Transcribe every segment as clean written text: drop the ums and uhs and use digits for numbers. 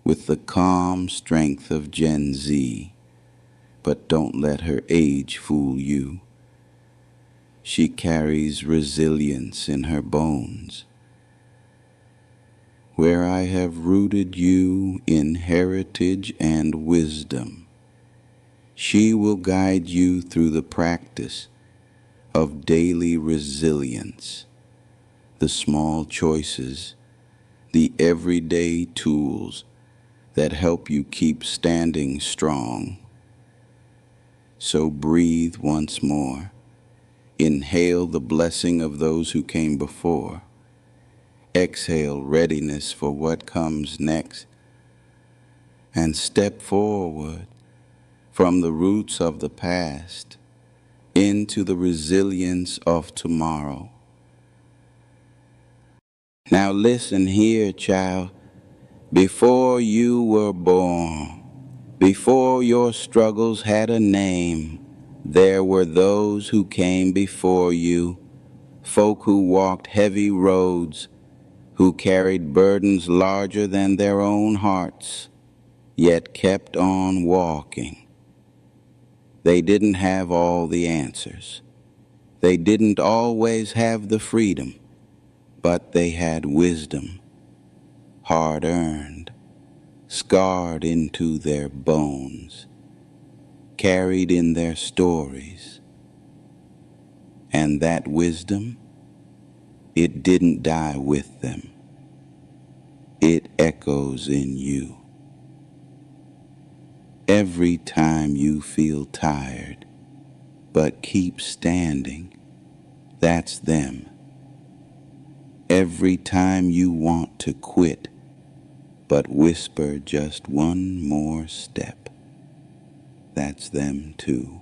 with the calm strength of Gen Z, but don't let her age fool you. She carries resilience in her bones. Where I have rooted you in heritage and wisdom, she will guide you through the practice of daily resilience, the small choices, the everyday tools that help you keep standing strong. So breathe once more. Inhale the blessing of those who came before. Exhale readiness for what comes next. And step forward from the roots of the past into the resilience of tomorrow. Now listen here, child. Before you were born, before your struggles had a name, there were those who came before you, folk who walked heavy roads, who carried burdens larger than their own hearts, yet kept on walking. They didn't have all the answers. They didn't always have the freedom, but they had wisdom, hard-earned, scarred into their bones, carried in their stories. And that wisdom, it didn't die with them. It echoes in you. Every time you feel tired, but keep standing, that's them. Every time you want to quit, but whisper just one more step, that's them too.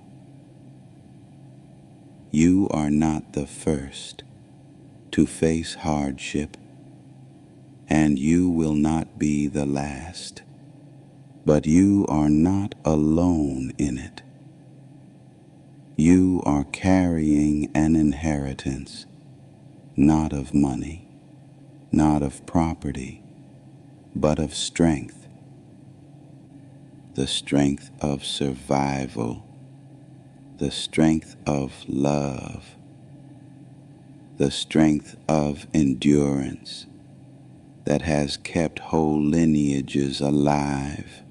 You are not the first to face hardship, and you will not be the last, but you are not alone in it. You are carrying an inheritance, not of money, not of property, but of strength. The strength of survival, the strength of love, the strength of endurance that has kept whole lineages alive.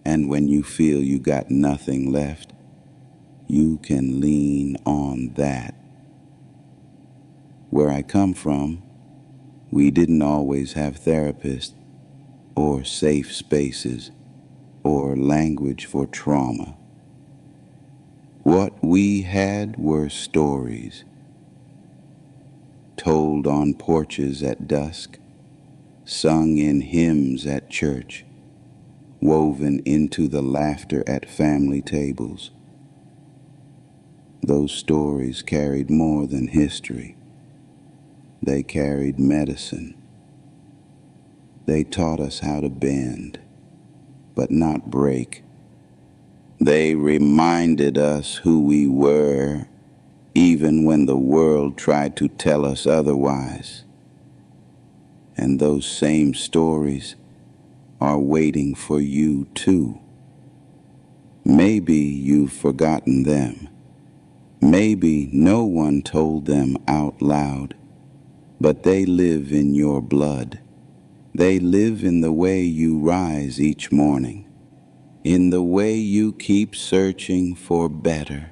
And when you feel you got nothing left, you can lean on that. Where I come from, we didn't always have therapists or safe spaces or language for trauma. What we had were stories, told on porches at dusk, sung in hymns at church, woven into the laughter at family tables. Those stories carried more than history. They carried medicine. They taught us how to bend, but not break. They reminded us who we were, even when the world tried to tell us otherwise. And those same stories are waiting for you too. Maybe you've forgotten them. Maybe no one told them out loud, but they live in your blood. They live in the way you rise each morning, in the way you keep searching for better,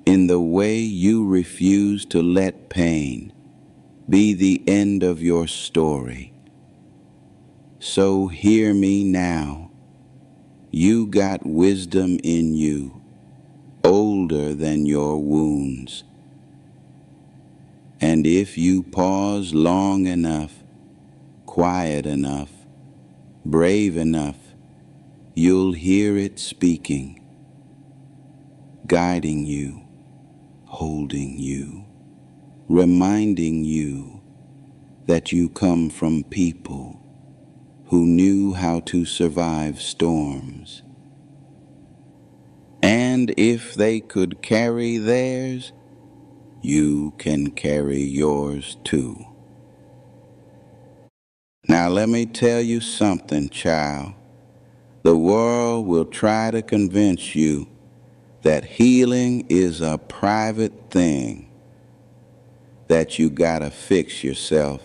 in the way you refuse to let pain be the end of your story. So hear me now. You got wisdom in you, older than your wounds. And if you pause long enough, quiet enough, brave enough, you'll hear it speaking, guiding you, holding you, reminding you that you come from people who knew how to survive storms. And if they could carry theirs, you can carry yours too. Now let me tell you something, child. The world will try to convince you that healing is a private thing, that you gotta fix yourself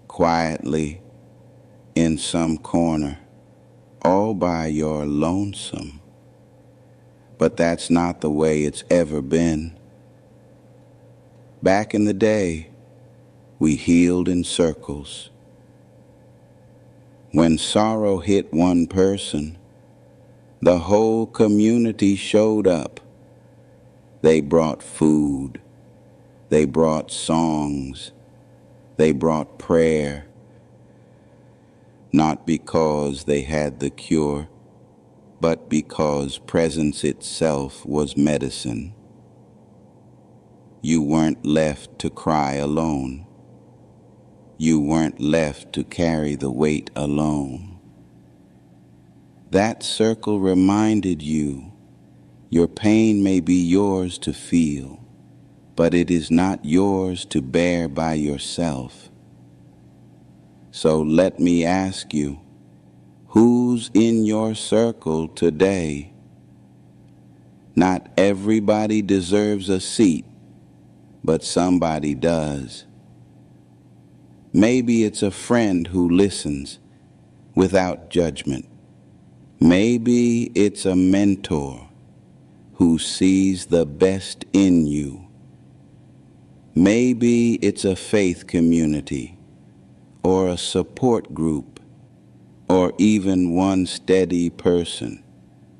quietly in some corner all by your lonesome. But that's not the way it's ever been. Back in the day, we healed in circles. When sorrow hit one person, the whole community showed up. They brought food, they brought songs, they brought prayer, not because they had the cure, but because presence itself was medicine. You weren't left to cry alone. You weren't left to carry the weight alone. That circle reminded you your pain may be yours to feel, but it is not yours to bear by yourself. So let me ask you, who's in your circle today? Not everybody deserves a seat, but somebody does. Maybe it's a friend who listens without judgment. Maybe it's a mentor who sees the best in you. Maybe it's a faith community or a support group or even one steady person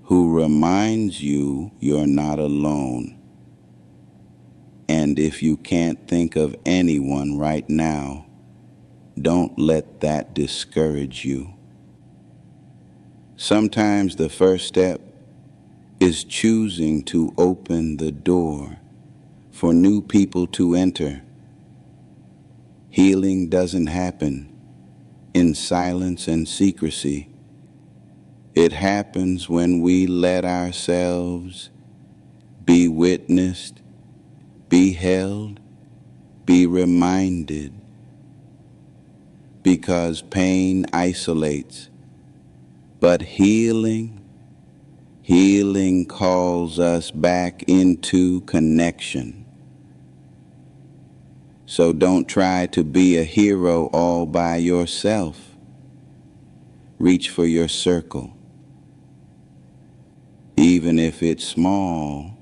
who reminds you you're not alone. And if you can't think of anyone right now, don't let that discourage you. Sometimes the first step is choosing to open the door for new people to enter. Healing doesn't happen in silence and secrecy. It happens when we let ourselves be witnessed, be held, be reminded. Because pain isolates, but healing calls us back into connection. So don't try to be a hero all by yourself. Reach for your circle. Even if it's small,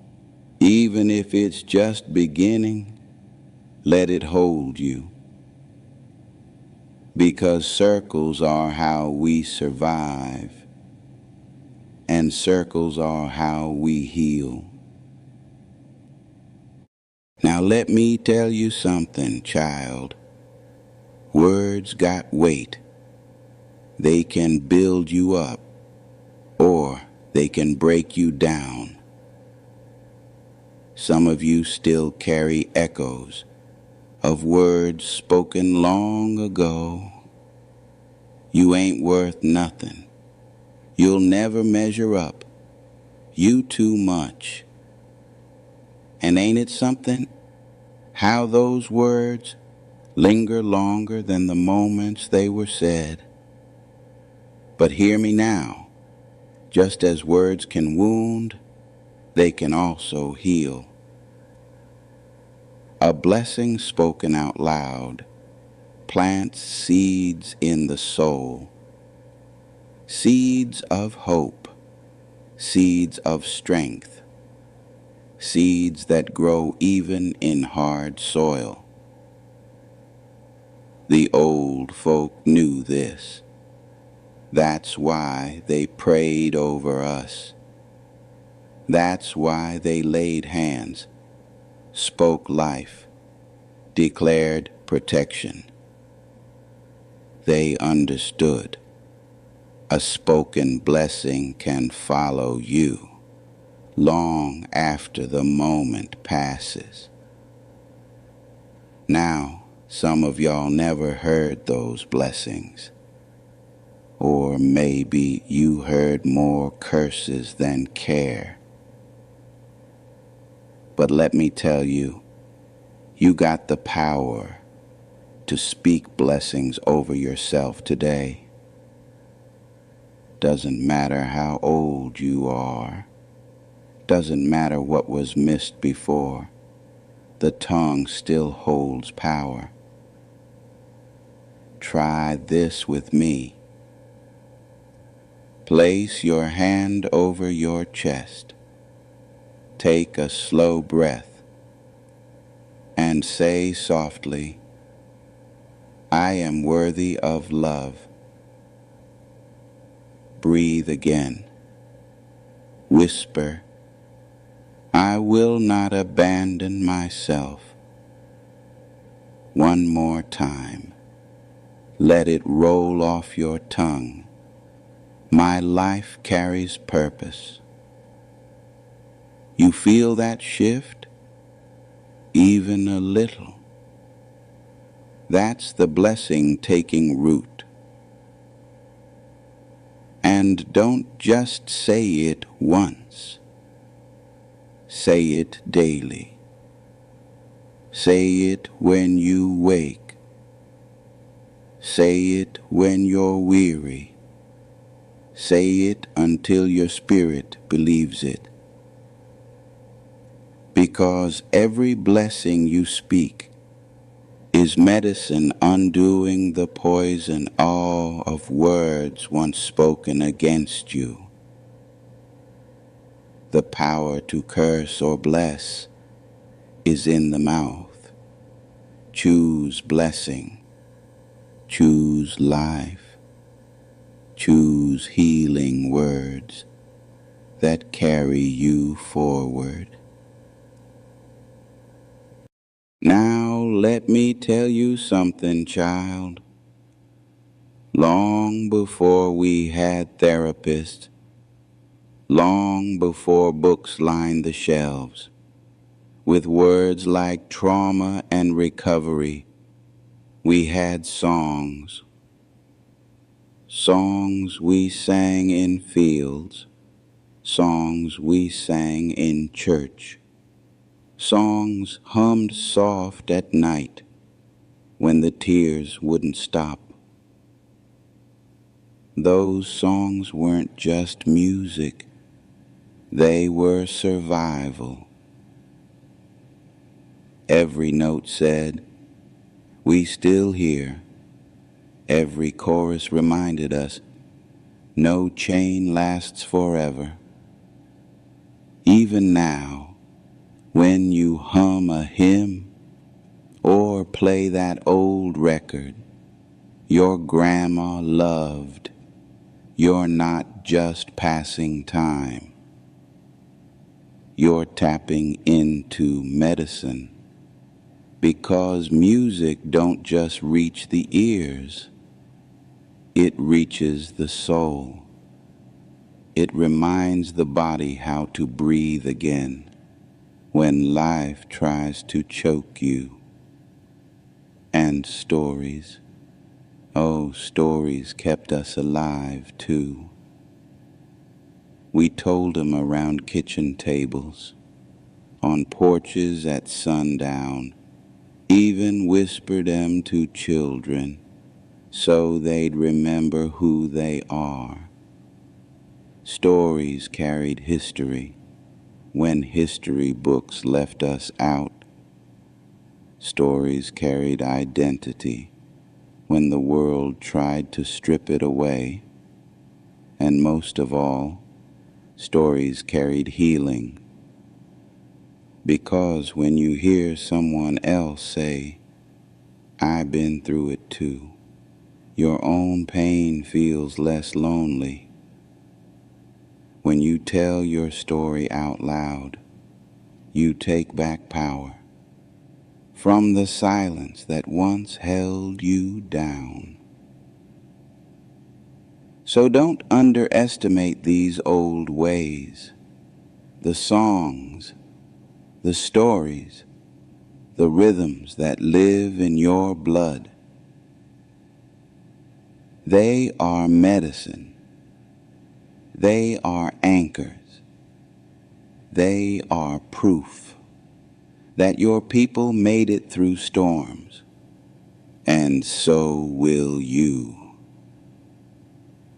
even if it's just beginning, let it hold you. Because circles are how we survive, and circles are how we heal. Now let me tell you something, child. Words got weight. They can build you up, or they can break you down. Some of you still carry echoes of words spoken long ago. You ain't worth nothing. You'll never measure up. You too much. And ain't it something how those words linger longer than the moments they were said? But hear me now. Just as words can wound, they can also heal. A blessing spoken out loud plants seeds in the soul, seeds of hope, seeds of strength, seeds that grow even in hard soil. The old folk knew this. That's why they prayed over us. That's why they laid hands, spoke life, declared protection. They understood. A spoken blessing can follow you long after the moment passes. Now, some of y'all never heard those blessings. Or maybe you heard more curses than care. But let me tell you, you got the power to speak blessings over yourself today. Doesn't matter how old you are. Doesn't matter what was missed before. The tongue still holds power. Try this with me. Place your hand over your chest. Take a slow breath and say softly, I am worthy of love. Breathe again. Whisper, I will not abandon myself. One more time. Let it roll off your tongue. My life carries purpose. You feel that shift? Even a little. That's the blessing taking root. And don't just say it once. Say it daily. Say it when you wake. Say it when you're weary. Say it until your spirit believes it. Because every blessing you speak is medicine undoing the poison all of words once spoken against you. The power to curse or bless is in the mouth. Choose blessing. Choose life. Choose healing words that carry you forward. Now let me tell you something, child. Long before we had therapists, long before books lined the shelves, with words like trauma and recovery, we had songs. Songs we sang in fields, songs we sang in church, songs hummed soft at night when the tears wouldn't stop. Those songs weren't just music, they were survival. Every note said, we still here. Every chorus reminded us, no chain lasts forever. Even now, when you hum a hymn or play that old record your grandma loved, you're not just passing time. You're tapping into medicine, because music don't just reach the ears, it reaches the soul. It reminds the body how to breathe again when life tries to choke you. And stories, oh, stories kept us alive too. We told them around kitchen tables, on porches at sundown, even whispered them to children so they'd remember who they are. Stories carried history when history books left us out. Stories carried identity when the world tried to strip it away. And most of all, stories carried healing. Because when you hear someone else say, I've been through it too, your own pain feels less lonely. When you tell your story out loud, you take back power from the silence that once held you down. So don't underestimate these old ways, the songs, the stories, the rhythms that live in your blood. They are medicine. They are anchors. They are proof that your people made it through storms, and so will you.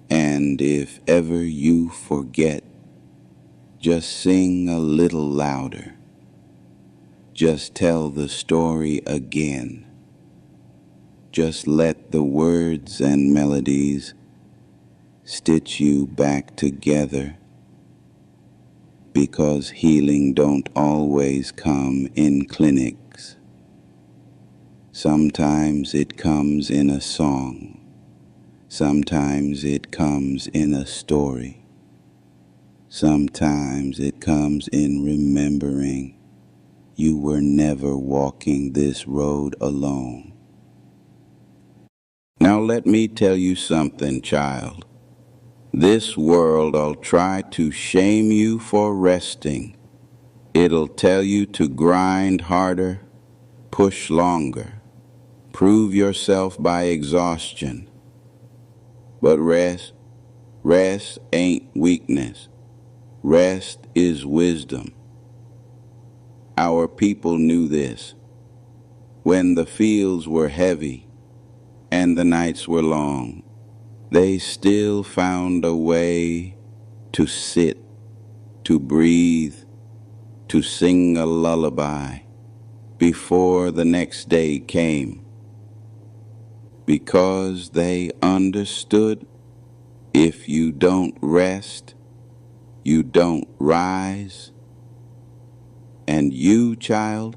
And if ever you forget, just sing a little louder. Just tell the story again. Just let the words and melodies stitch you back together, because healing don't always come in clinics. Sometimes it comes in a song. Sometimes it comes in a story. Sometimes it comes in remembering you were never walking this road alone. Now let me tell you something, child. This world'll try to shame you for resting. It'll tell you to grind harder, push longer, prove yourself by exhaustion. But rest ain't weakness. Rest is wisdom. Our people knew this. When the fields were heavy and the nights were long, they still found a way to sit, to breathe, to sing a lullaby before the next day came, because they understood if you don't rest, you don't rise. And you, child,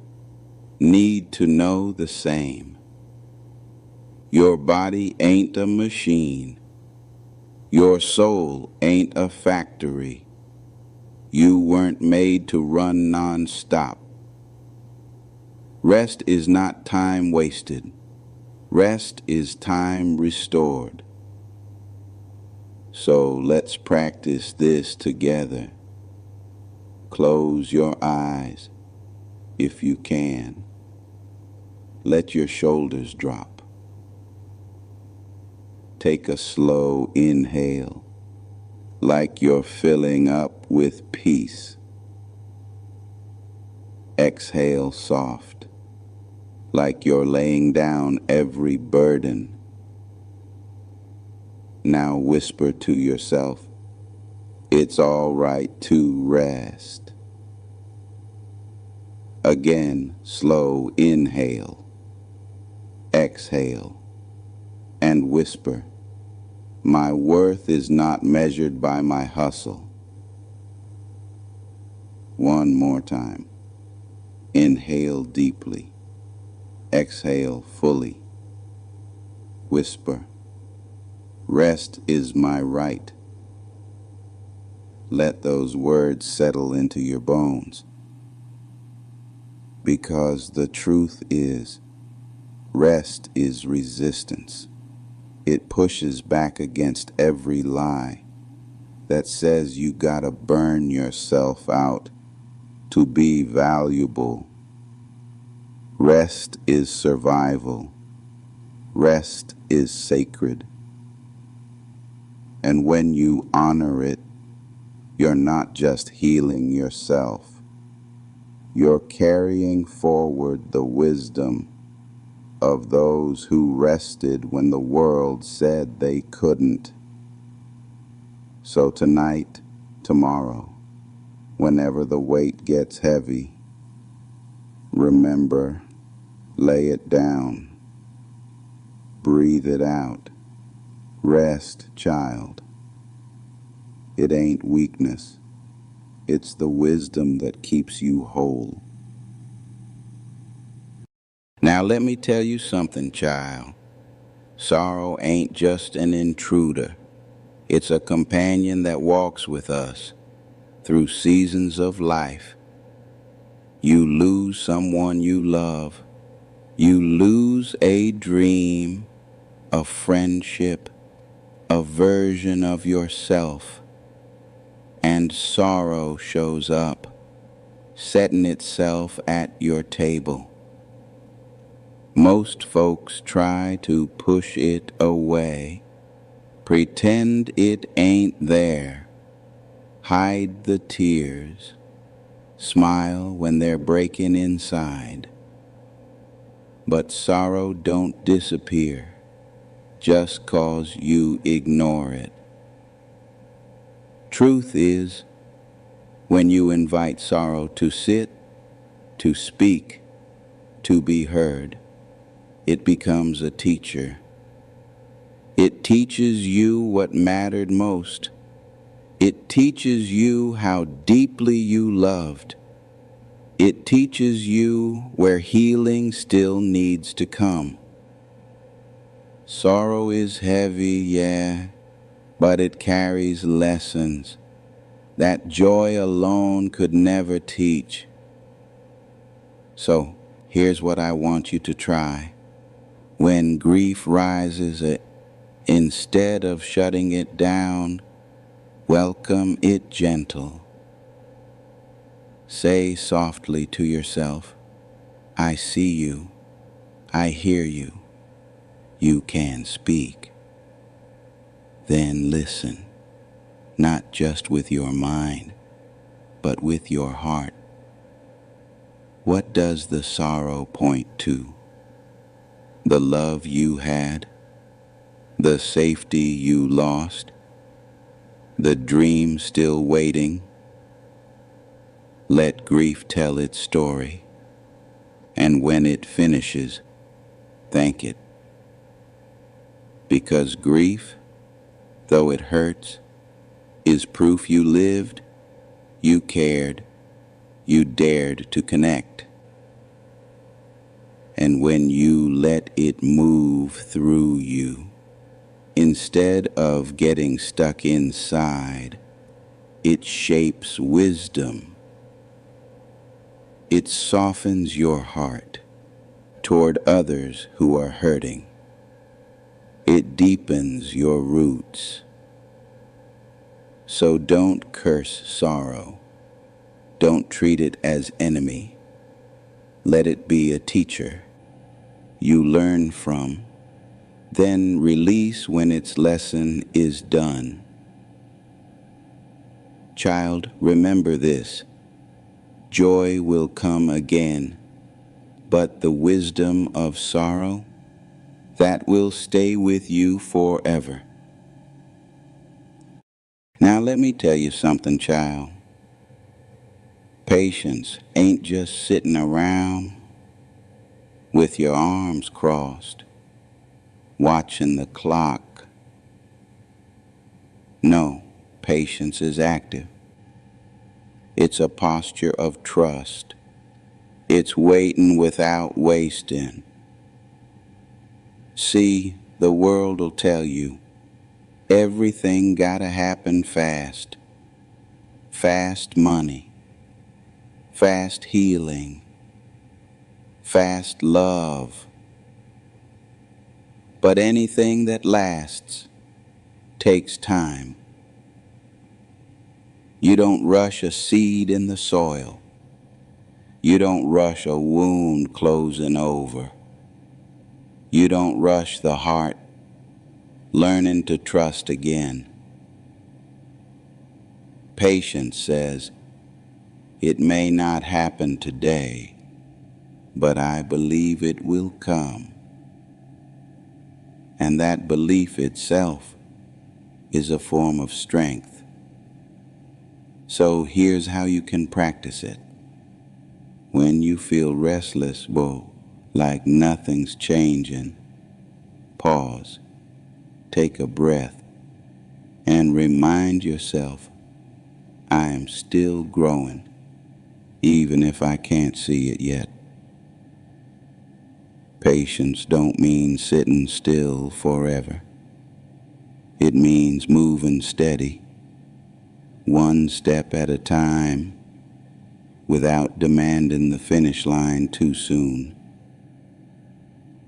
need to know the same. Your body ain't a machine. Your soul ain't a factory. You weren't made to run non-stop. Rest is not time wasted. Rest is time restored. So let's practice this together. Close your eyes if you can. Let your shoulders drop. Take a slow inhale, like you're filling up with peace. Exhale soft, like you're laying down every burden. Now whisper to yourself, it's all right to rest. Again, slow inhale, exhale, and whisper, my worth is not measured by my hustle. One more time. Inhale deeply, exhale fully. Whisper, rest is my right. Let those words settle into your bones. Because the truth is, rest is resistance. It pushes back against every lie that says you gotta burn yourself out to be valuable. Rest is survival. Rest is sacred. And when you honor it, you're not just healing yourself. You're carrying forward the wisdom of those who rested when the world said they couldn't. So tonight, tomorrow, whenever the weight gets heavy, remember, lay it down, breathe it out, rest, child. It ain't weakness, it's the wisdom that keeps you whole. Now let me tell you something, child. Sorrow ain't just an intruder. It's a companion that walks with us through seasons of life. You lose someone you love. You lose a dream, a friendship, a version of yourself. And sorrow shows up, setting itself at your table. Most folks try to push it away, pretend it ain't there, hide the tears, smile when they're breaking inside. But sorrow don't disappear just 'cause you ignore it. Truth is, when you invite sorrow to sit, to speak, to be heard, it becomes a teacher. It teaches you what mattered most. It teaches you how deeply you loved. It teaches you where healing still needs to come. Sorrow is heavy, yeah, but it carries lessons that joy alone could never teach. So, here's what I want you to try. When grief rises, instead of shutting it down, welcome it gentle. Say softly to yourself, I see you, I hear you, you can speak. Then listen, not just with your mind, but with your heart. What does the sorrow point to? The love you had, the safety you lost, the dream still waiting. Let grief tell its story, and when it finishes, thank it. Because grief, though it hurts, is proof you lived, you cared, you dared to connect. And when you let it move through you, instead of getting stuck inside, it shapes wisdom. It softens your heart toward others who are hurting. It deepens your roots. So don't curse sorrow. Don't treat it as enemy. Let it be a teacher you learn from, then release when its lesson is done. Child, remember this. Joy will come again, but the wisdom of sorrow, that will stay with you forever. Now let me tell you something, child. Patience ain't just sitting around with your arms crossed, watching the clock. No, patience is active. It's a posture of trust. It's waiting without wasting. See, the world will tell you everything gotta happen fast. Fast money, fast healing, fast love. But anything that lasts takes time. You don't rush a seed in the soil. You don't rush a wound closing over. You don't rush the heart learning to trust again. Patience says, it may not happen today, but I believe it will come. And that belief itself is a form of strength. So here's how you can practice it. When you feel restless, like nothing's changing, pause, take a breath, and remind yourself, I am still growing, even if I can't see it yet. Patience don't mean sitting still forever. It means moving steady, one step at a time, without demanding the finish line too soon.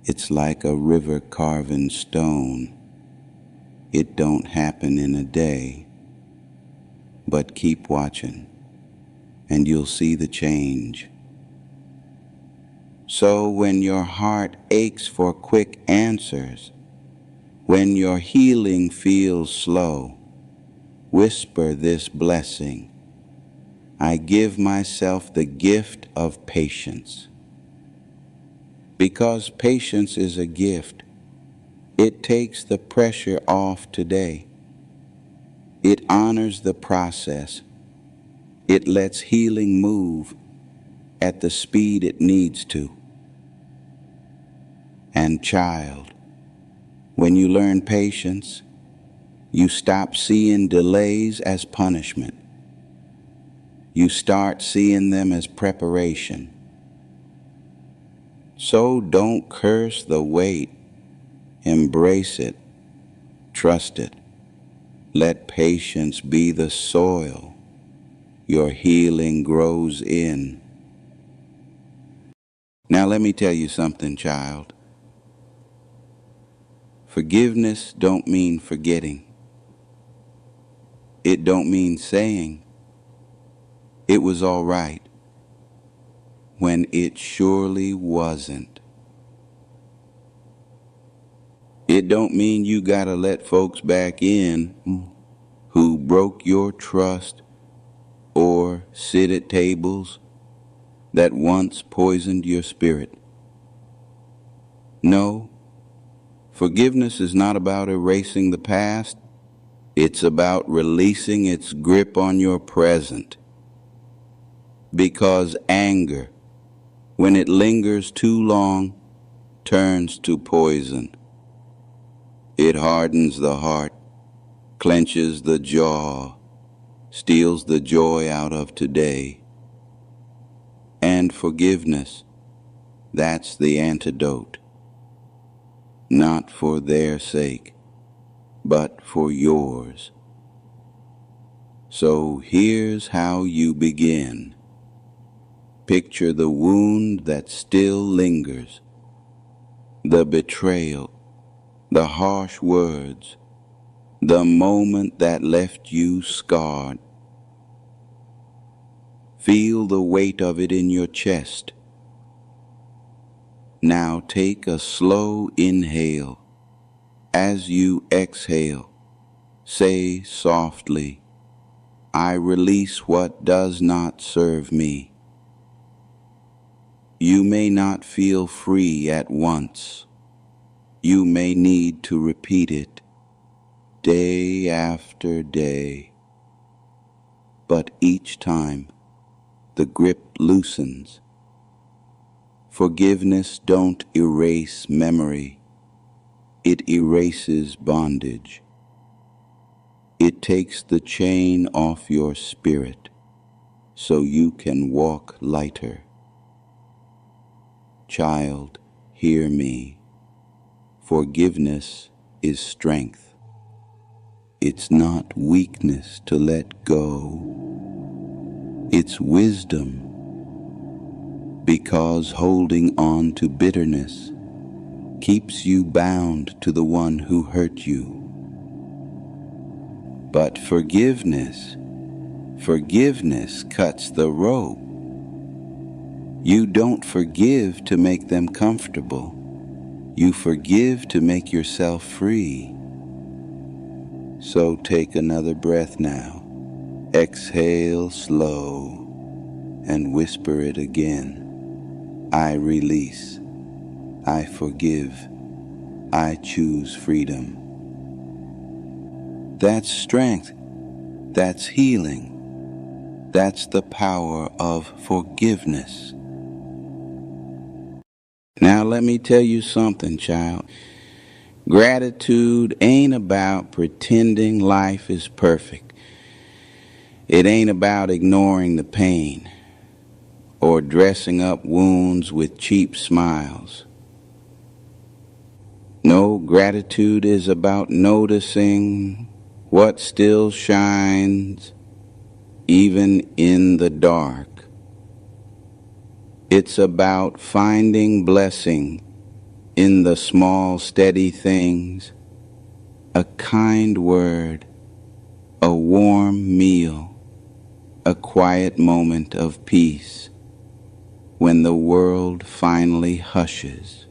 It's like a river carving stone. It don't happen in a day, but keep watching, and you'll see the change. So when your heart aches for quick answers, when your healing feels slow, whisper this blessing. I give myself the gift of patience, Because patience is a gift, it takes the pressure off today. It honors the process. It lets healing move at the speed it needs to. And child, when you learn patience, you stop seeing delays as punishment. You start seeing them as preparation. So don't curse the wait. Embrace it. Trust it. Let patience be the soil your healing grows in. Now let me tell you something, child. Forgiveness don't mean forgetting. It don't mean saying it was all right when it surely wasn't. It don't mean you gotta let folks back in who broke your trust or sit at tables that once poisoned your spirit. No, forgiveness is not about erasing the past. It's about releasing its grip on your present. Because anger, when it lingers too long, turns to poison. It hardens the heart, clenches the jaw, steals the joy out of today. And forgiveness, that's the antidote. Not for their sake, but for yours. So here's how you begin. Picture the wound that still lingers, the betrayal, the harsh words, the moment that left you scarred. Feel the weight of it in your chest. Now take a slow inhale. As you exhale, say softly, I release what does not serve me. You may not feel free at once. You may need to repeat it day after day. But each time, the grip loosens. Forgiveness don't erase memory. It erases bondage. It takes the chain off your spirit so you can walk lighter. Child, hear me. Forgiveness is strength. It's not weakness to let go. It's wisdom. Because holding on to bitterness keeps you bound to the one who hurt you. But forgiveness cuts the rope. You don't forgive to make them comfortable. You forgive to make yourself free. So take another breath now. Exhale slow and whisper it again. I release. I forgive. I choose freedom. That's strength. That's healing. That's the power of forgiveness. Now let me tell you something, child. Gratitude ain't about pretending life is perfect. It ain't about ignoring the pain or dressing up wounds with cheap smiles. No, gratitude is about noticing what still shines even in the dark. It's about finding blessing in the small, steady things, a kind word, a warm meal, a quiet moment of peace when the world finally hushes.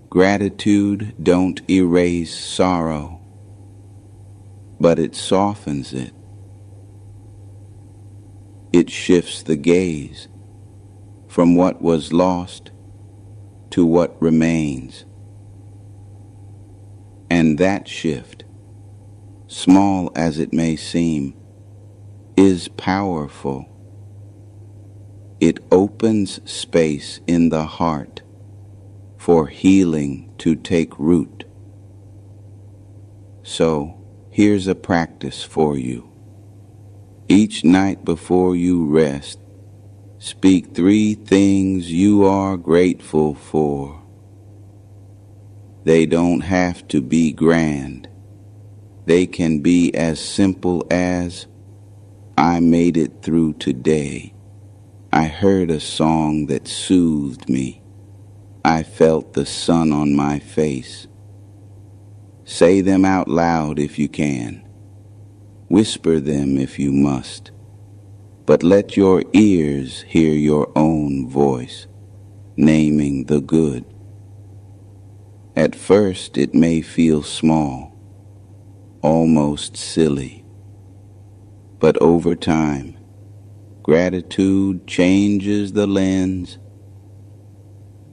Gratitude don't erase sorrow, but it softens it. It shifts the gaze from what was lost to what remains. And that shift, small as it may seem, is powerful. It opens space in the heart for healing to take root. So, here's a practice for you. Each night before you rest, speak 3 things you are grateful for. They don't have to be grand. They can be as simple as, I made it through today. I heard a song that soothed me. I felt the sun on my face. Say them out loud if you can. Whisper them if you must. But let your ears hear your own voice, naming the good. At first it may feel small, almost silly. But over time, gratitude changes the lens.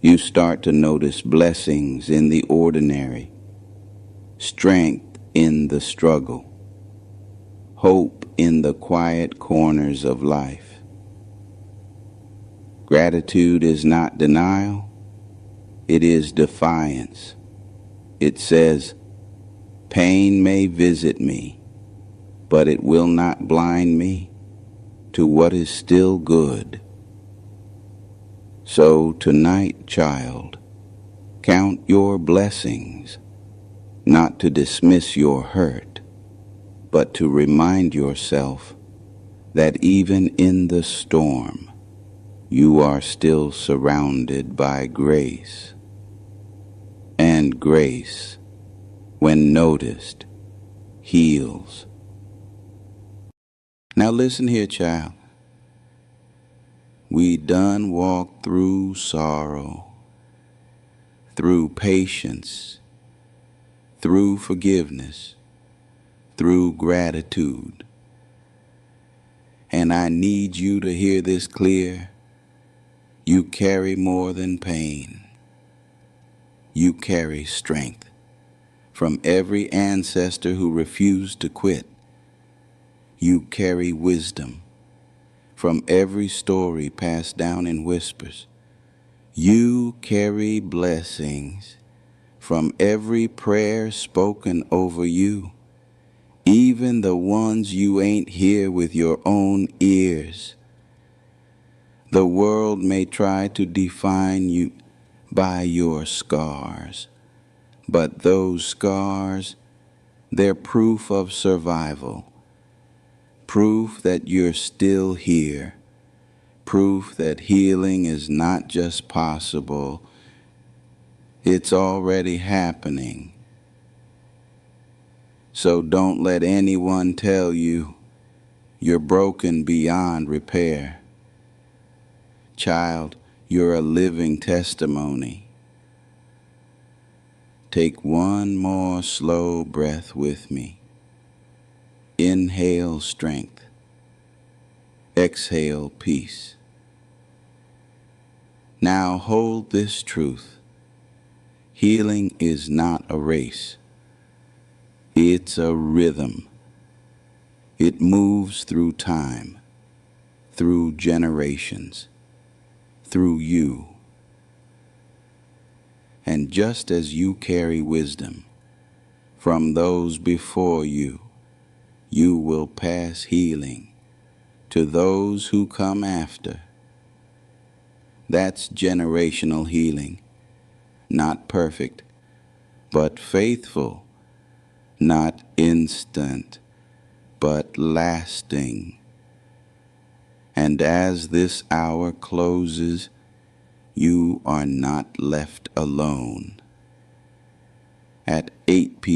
You start to notice blessings in the ordinary, strength in the struggle, hope in the quiet corners of life. Gratitude is not denial, it is defiance. It says, pain may visit me, but it will not blind me to what is still good. So tonight, child, count your blessings, not to dismiss your hurt, but to remind yourself that even in the storm, you are still surrounded by grace. And grace, when noticed, heals. Now listen here, child. We done walked through sorrow, through patience, through forgiveness, through gratitude. And I need you to hear this clear. You carry more than pain. You carry strength from every ancestor who refused to quit. You carry wisdom from every story passed down in whispers. You carry blessings from every prayer spoken over you, even the ones you ain't hear with your own ears. The world may try to define you by your scars, but those scars, they're proof of survival, proof that you're still here, proof that healing is not just possible, it's already happening. So don't let anyone tell you you're broken beyond repair. Child, you're a living testimony. Take one more slow breath with me. Inhale strength. Exhale peace. Now hold this truth. Healing is not a race. It's a rhythm. It moves through time, through generations, through you. And just as you carry wisdom from those before you, you will pass healing to those who come after. That's generational healing, not perfect, but faithful, not instant, but lasting. And as this hour closes, you are not left alone. At 8 p.m.